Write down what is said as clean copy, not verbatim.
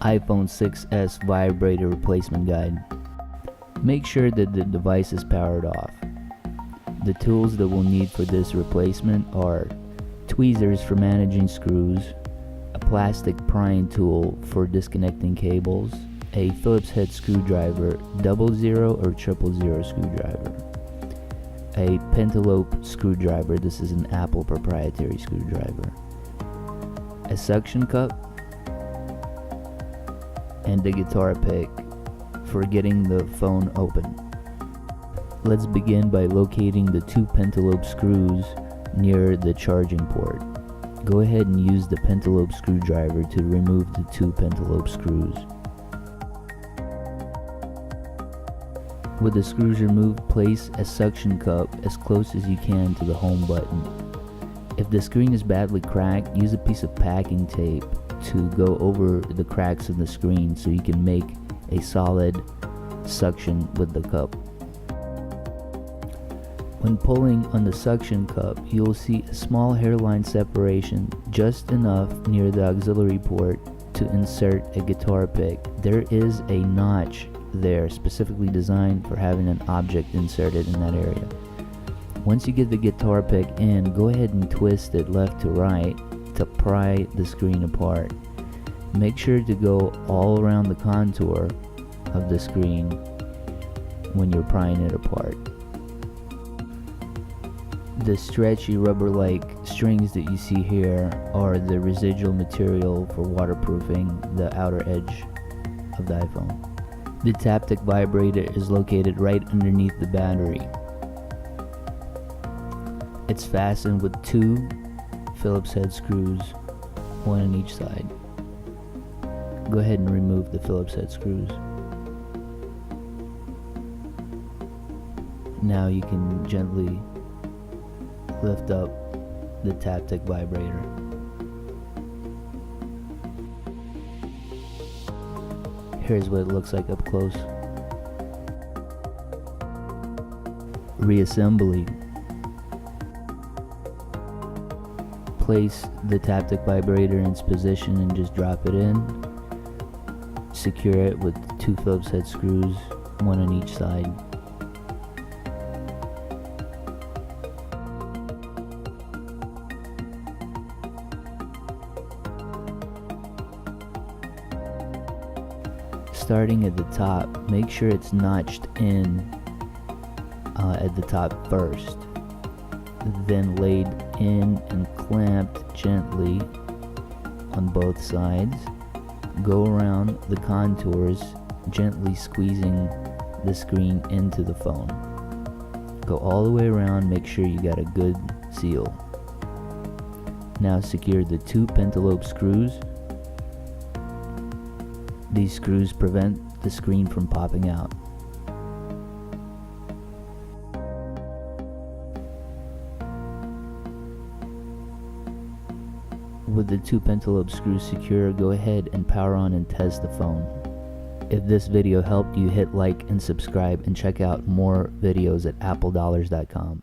iPhone 6s Vibrator Replacement Guide. Make sure that the device is powered off. The tools that we'll need for this replacement are tweezers for managing screws, a plastic prying tool for disconnecting cables, a Phillips head screwdriver, 00 or 000 screwdriver, a pentalobe screwdriver, this is an Apple proprietary screwdriver, a suction cup, and a guitar pick for getting the phone open. Let's begin by locating the two pentalobe screws near the charging port. Go ahead and use the pentalobe screwdriver to remove the two pentalobe screws. With the screws removed, place a suction cup as close as you can to the home button. If the screen is badly cracked, use a piece of packing tape to go over the cracks in the screen so you can make a solid suction with the cup. When pulling on the suction cup, you'll see a small hairline separation just enough near the auxiliary port to insert a guitar pick. There is a notch there specifically designed for having an object inserted in that area. Once you get the guitar pick in, go ahead and twist it left to right to pry the screen apart. Make sure to go all around the contour of the screen when you're prying it apart. The stretchy rubber-like strings that you see here are the residual material for waterproofing the outer edge of the iPhone. The Taptic vibrator is located right underneath the battery. It's fastened with two Phillips head screws, one on each side. Go ahead and remove the Phillips head screws. Now you can gently lift up the Taptic vibrator. Here's what it looks like up close. Reassembly. Place the Taptic vibrator in its position and just drop it in. Secure it with two Phillips head screws, one on each side. Starting at the top, make sure it's notched in at the top first, then laid in and clamped gently on both sides. Go around the contours, gently squeezing the screen into the phone. Go all the way around, make sure you got a good seal. Now secure the two pentalobe screws. These screws prevent the screen from popping out. With the two pentalobe screws secure, go ahead and power on and test the phone. If this video helped you, hit like and subscribe and check out more videos at appledollars.com.